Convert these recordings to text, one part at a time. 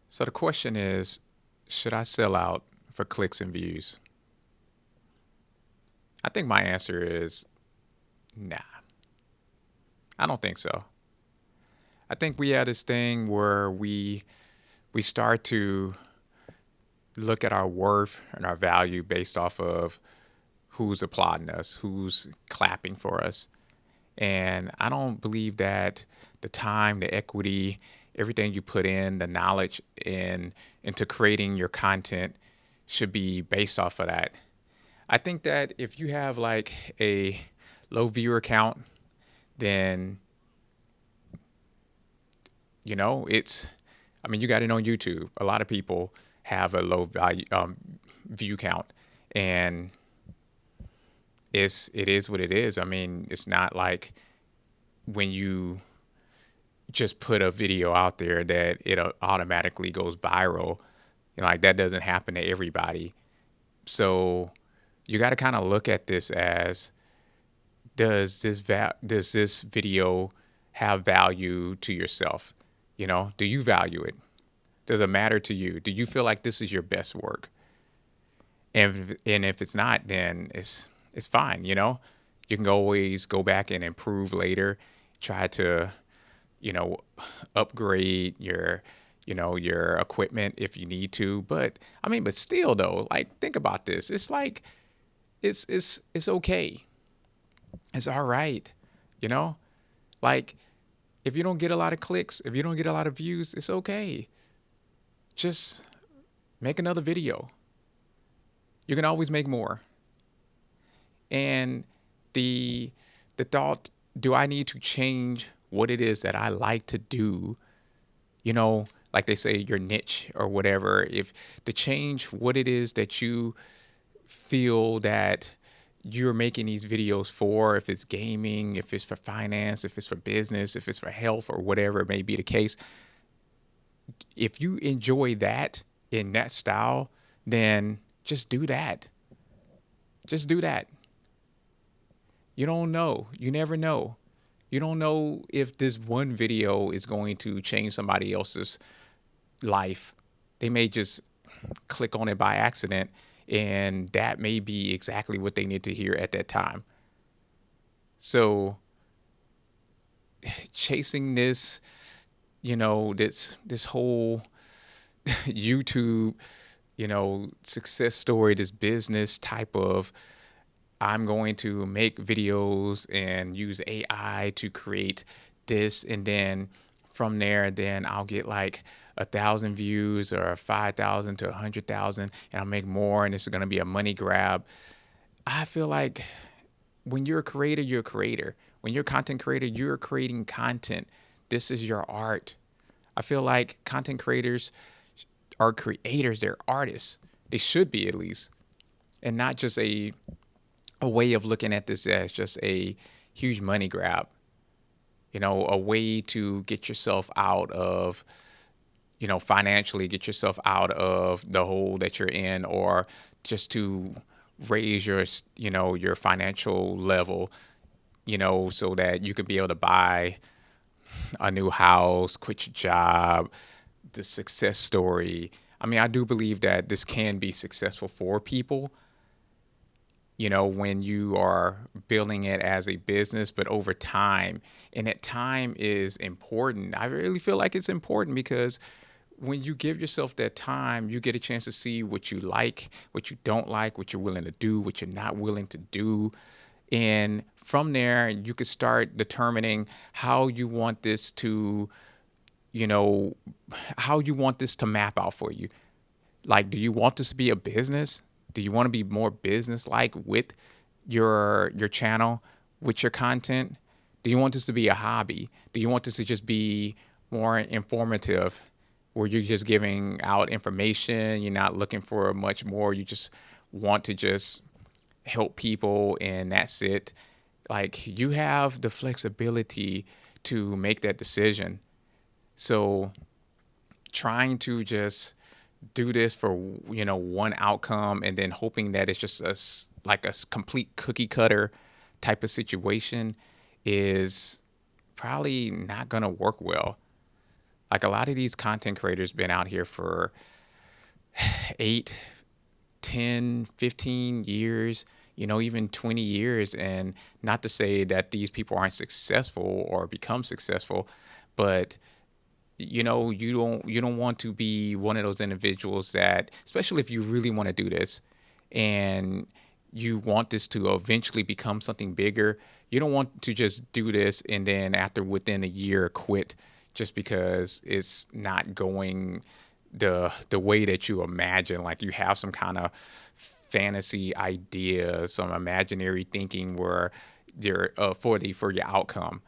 So the question is, should I sell out for clicks and views? I think my answer is nah. I don't think so. I think we had this thing where we start to look at our worth and our value based off of who's applauding us, who's clapping for us. And I don't believe that the time, the equity, everything you put in, the knowledge into creating your content should be based off of that. I think that if you have like a low viewer count, then it's. I mean, you got it on YouTube. A lot of people have a low value view count, and it is what it is. I mean, it's not like when you just put a video out there that it automatically goes viral. Like that doesn't happen to everybody. So you got to kind of look at this as does this video have value to yourself? Do you value it? Does it matter to you? Do you feel like this is your best work? And if it's not, then it's fine. You can always go back and improve later. Try to you know upgrade your equipment if you need to. But I mean, but still though, like think about this. It's like it's okay. It's all right. You know, like if you don't get a lot of clicks, if you don't get a lot of views, it's okay. Just make another video. You can always make more. And the the thought, do I need to change what it is that I like to do? Like they say, your niche or whatever. If to change what it is that you feel that you're making these videos for, if it's gaming, if it's for finance, if it's for business, if it's for health or whatever it may be the case, if you enjoy that in that style, then just do that. Just do that. You don't know. You never know. You don't know if this one video is going to change somebody else's life. They may just click on it by accident, and that may be exactly what they need to hear at that time. So, chasing this whole YouTube, success story, this business type of, I'm going to make videos and use AI to create this, and then from there, then I'll get like 1,000 views or 5,000 to 100,000, and I'll make more, and this is going to be a money grab. I feel like when you're a creator, you're a creator. When you're a content creator, you're creating content. This is your art. I feel like content creators are creators, they're artists. They should be, at least, and not just a way of looking at this as just a huge money grab. A way to get yourself out of, financially get yourself out of the hole that you're in, or just to raise your financial level, so that you could be able to buy a new house, quit your job, the success story. I mean, I do believe that this can be successful for people, when you are building it as a business, but over time. And that time is important. I really feel like it's important because when you give yourself that time, you get a chance to see what you like, what you don't like, what you're willing to do, what you're not willing to do. And from there, you could start determining how you want this to, you know, how you want this to map out for you. Like, do you want this to be a business? Do you want to be more business-like with your channel, with your content? Do you want this to be a hobby? Do you want this to just be more informative, where you're just giving out information? You're not looking for much more. You just want to just help people, and that's it. Like, you have the flexibility to make that decision. So trying to just do this for one outcome, and then hoping that it's just like a complete cookie cutter type of situation is probably not going to work well. Like a lot of these content creators been out here for 8, 10, 15 years, even 20 years. And not to say that these people aren't successful or become successful, but you don't want to be one of those individuals that, especially if you really want to do this and you want this to eventually become something bigger, you don't want to just do this and then after within a year quit just because it's not going the way that you imagine. Like you have some kind of fantasy idea, some imaginary thinking where you're for your outcome.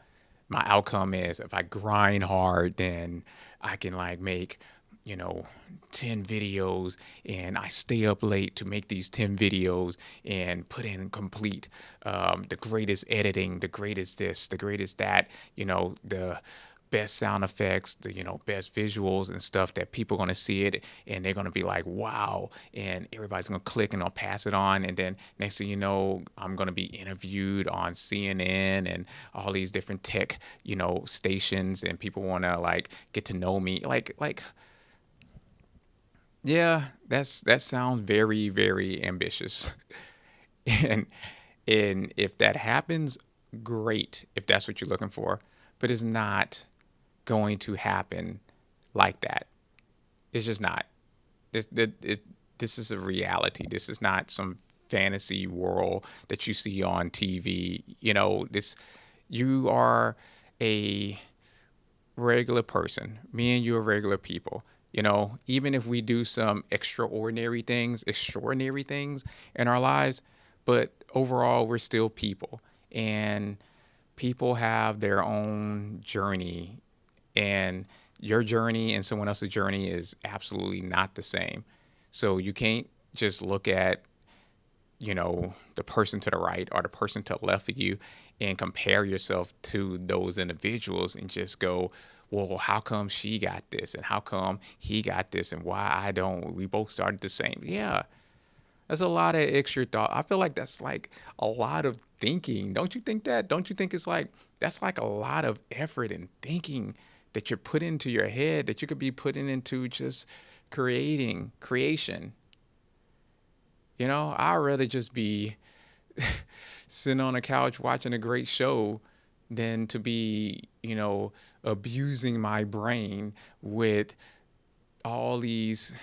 My outcome is if I grind hard, then I can like make, you know, 10 videos and I stay up late to make these 10 videos and put in complete the greatest editing, the greatest this, the greatest that, the best sound effects, the best visuals and stuff that people are going to see it and they're going to be like, wow, and everybody's going to click and they'll pass it on, and then next thing you know, I'm going to be interviewed on CNN and all these different tech stations, and people want to like get to know me, like yeah, that sounds very, very ambitious. and and if that happens, great, if that's what you're looking for, but it's not going to happen like that. It's just not. This is a reality. This is not some fantasy world that you see on TV. You are a regular person. Me and you are regular people. Even if we do some extraordinary things in our lives, but overall, we're still people. And people have their own journey, and your journey and someone else's journey is absolutely not the same. So you can't just look at, the person to the right or the person to the left of you and compare yourself to those individuals and just go, well, how come she got this and how come he got this and why I don't? We both started the same. Yeah, that's a lot of extra thought. I feel like that's like a lot of thinking. Don't you think that? Don't you think it's like that's like a lot of effort and thinking that you're putting into your head that you could be putting into just creation? I'd rather just be sitting on a couch watching a great show than to be, abusing my brain with all these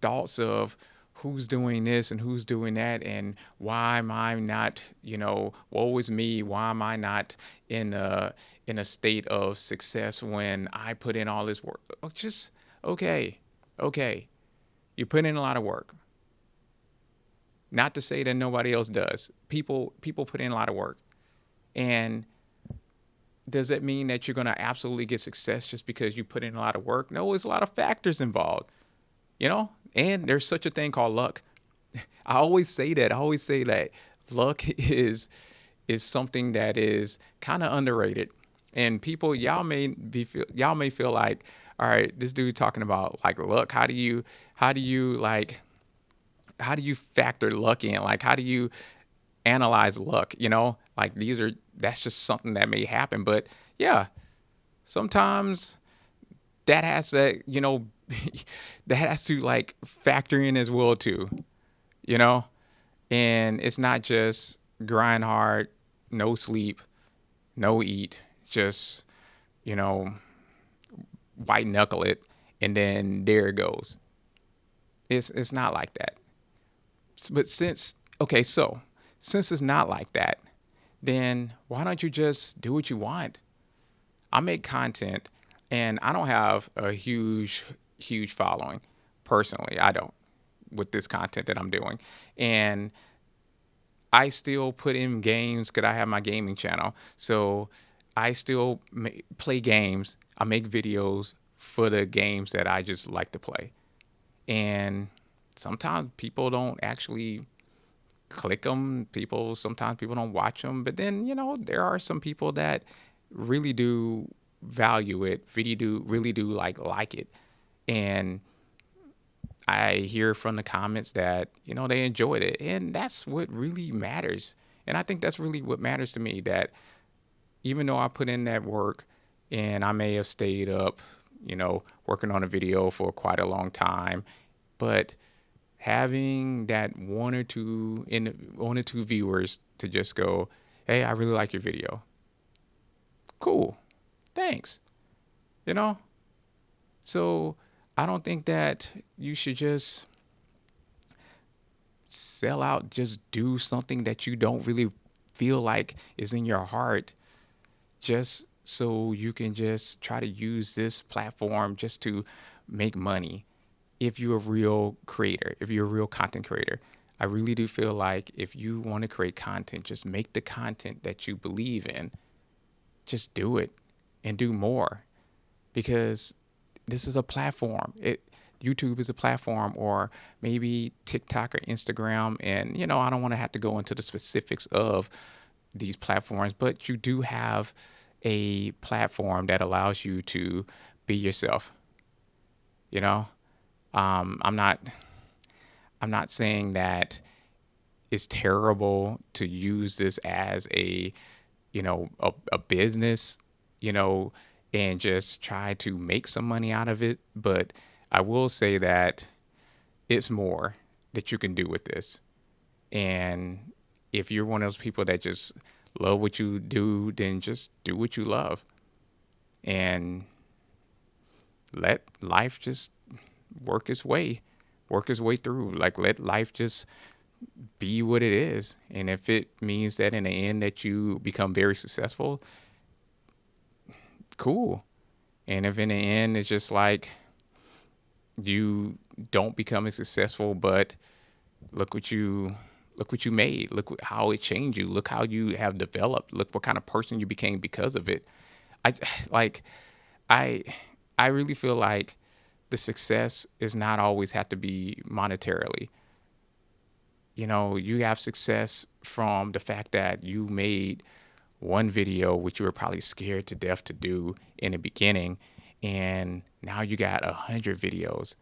thoughts of who's doing this and who's doing that and why am I not, woe is me, why am I not in a state of success when I put in all this work? Just okay, okay. You put in a lot of work. Not to say that nobody else does. People put in a lot of work. And does that mean that you're going to absolutely get success just because you put in a lot of work? No, there's a lot of factors involved, and there's such a thing called luck. I always say that. Luck is something that is kind of underrated. And people, y'all may feel like, all right, this dude talking about like luck. How do you factor luck in? Like, how do you analyze luck? Like that's just something that may happen. But yeah, sometimes that has to, that has to like factor in as well too, you know? And it's not just grind hard, no sleep, no eat, just, you know, white knuckle it, and then there it goes. It's not like that. But since it's not like that, then why don't you just do what you want? I make content and I don't have a huge following personally. I don't, with this content that I'm doing. And I still put in games because I have my gaming channel. So I still play games. I make videos for the games that I just like to play. And sometimes people don't actually click them. Sometimes people don't watch them. But then, there are some people that really do value it, really do like it. And I hear from the comments that, they enjoyed it. And that's what really matters. And I think that's really what matters to me, that even though I put in that work and I may have stayed up working on a video for quite a long time, but having that one or two viewers to just go, hey, I really like your video. Cool. Thanks. You know? So I don't think that you should just sell out, just do something that you don't really feel like is in your heart, just so you can just try to use this platform just to make money. If you're a real creator, if you're a real content creator, I really do feel like if you want to create content, just make the content that you believe in. Just do it and do more, because this is a platform. YouTube is a platform, or maybe TikTok or Instagram. And, I don't want to have to go into the specifics of these platforms, but you do have a platform that allows you to be yourself. You know, I'm not saying that it's terrible to use this as a business, you know, and just try to make some money out of it. But I will say that it's more that you can do with this. And if you're one of those people that just love what you do, then just do what you love and let life just work its way, through. Like, let life just be what it is. And if it means that in the end that you become very successful, cool. And if in the end it's just like you don't become as successful, but look what you made. Look how it changed you. Look how you have developed. Look what kind of person you became because of it. I like I I really feel like the success is not always have to be monetarily. You have success from the fact that you made one video, which you were probably scared to death to do in the beginning, and now you got 100 videos.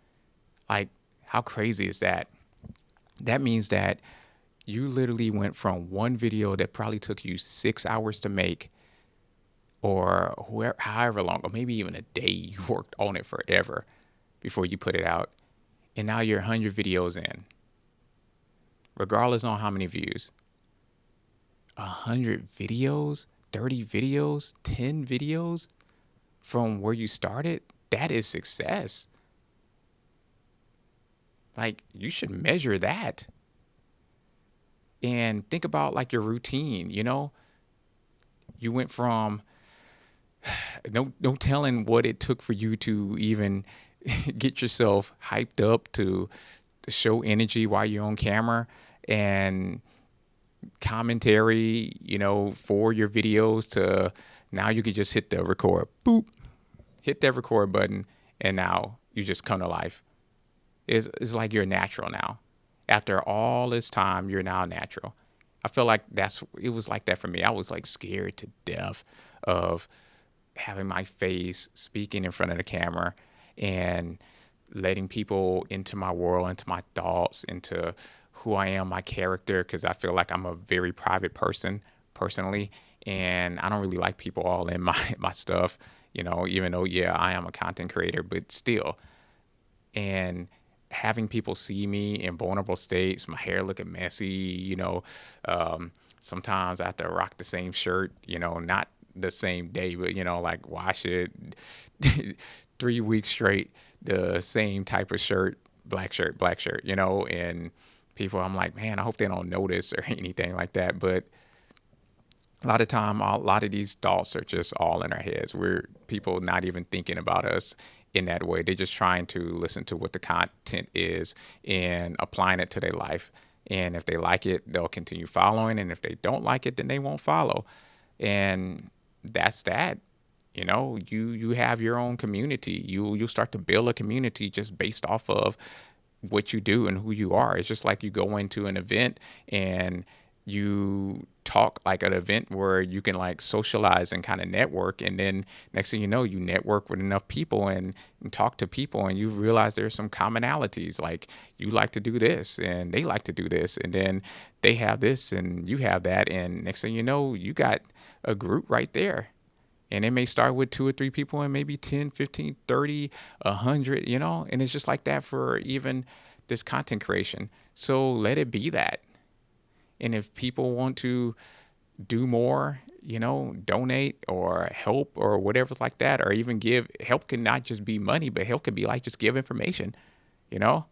Like, how crazy is that? That means that you literally went from one video that probably took you 6 hours to make, or however long, or maybe even a day. You worked on it forever before you put it out, and now you're 100 videos in, regardless on how many views. 100 videos, 30 videos, 10 videos from where you started. That is success. Like, you should measure that. And think about like your routine. You went from no telling what it took for you to even get yourself hyped up to show energy while you're on camera, and commentary, for your videos, to now you can just hit the record, boop, hit that record button, and now you just come to life. It's like you're natural now. After all this time, you're now natural. I feel like it was like that for me. I was like scared to death of having my face, speaking in front of the camera, and letting people into my world, into my thoughts, into who I am, my character, because I feel like I'm a very private person personally, and I don't really like people all in my stuff, even though, yeah, I am a content creator, but still. And having people see me in vulnerable states, my hair looking messy, sometimes I have to rock the same shirt, not the same day, but, like wash it 3 weeks straight, the same type of shirt, black shirt, and people, I'm like, man, I hope they don't notice or anything like that. But a lot of these thoughts are just all in our heads. We're people not even thinking about us in that way. They're just trying to listen to what the content is and applying it to their life. And if they like it, they'll continue following. And if they don't like it, then they won't follow. And that's that. You have your own community. You'll start to build a community just based off of what you do and who you are. It's just like you go into an event and you talk, like an event where you can like socialize and kind of network, and then next thing you know, you network with enough people and talk to people, and you realize there's some commonalities, like you like to do this and they like to do this, and then they have this and you have that, and next thing you know, you got a group right there. And it may start with 2 or 3 people and maybe 10, 15, 30, 100, and it's just like that for even this content creation. So let it be that. And if people want to do more, donate or help or whatever's like that, or even give help, can not just be money, but help can be like just give information, you know,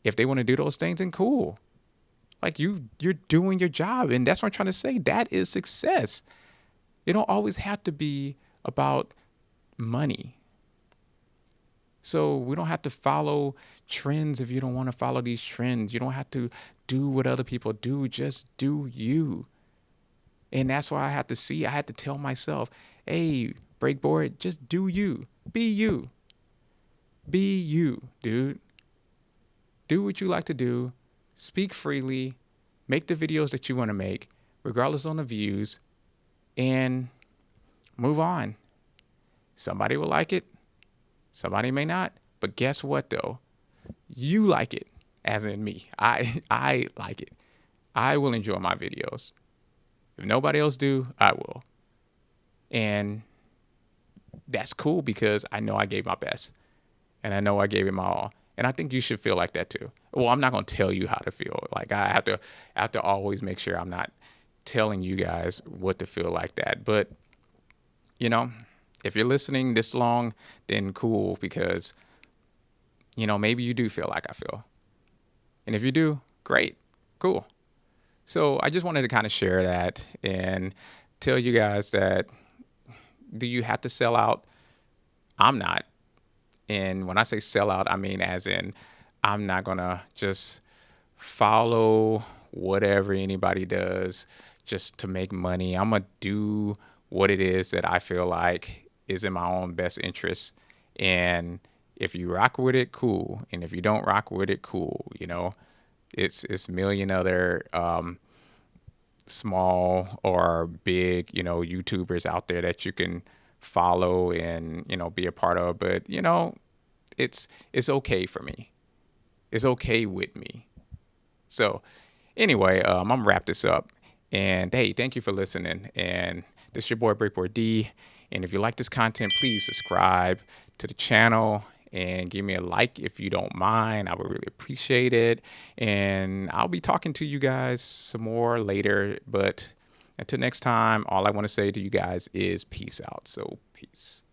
if they want to do those things, then cool. Like you're doing your job. And that's what I'm trying to say. That is success. It don't always have to be about money. So we don't have to follow trends if you don't want to follow these trends. You don't have to do what other people do. Just do you. And that's why I had to tell myself, hey, breakboard, just do you. Be you. Be you, dude. Do what you like to do. Speak freely. Make the videos that you want to make, regardless on the views, and move on. Somebody will like it. Somebody may not. But guess what, though? You like it, as in me. I like it. I will enjoy my videos. If nobody else do, I will. And that's cool because I know I gave my best. And I know I gave it my all. And I think you should feel like that too. Well, I'm not going to tell you how to feel. Like I have to always make sure I'm not telling you guys what to feel like that. But, if you're listening this long, then cool, because, maybe you do feel like I feel. And if you do, great, cool. So I just wanted to kind of share that and tell you guys that, do you have to sell out? I'm not. And when I say sell out, I mean as in I'm not going to just follow whatever anybody does just to make money. I'm going to do what it is that I feel like is in my own best interest. And if you rock with it, cool. And if you don't rock with it, cool. It's a million other small or big, YouTubers out there that you can follow and, be a part of. But, it's okay for me. It's okay with me. So anyway, I'm gonna wrap this up. And hey, thank you for listening. And this is your boy breakboardd. And if you like this content, please subscribe to the channel and give me a like if you don't mind. I would really appreciate it. And I'll be talking to you guys some more later. But until next time, all I want to say to you guys is peace out. So peace.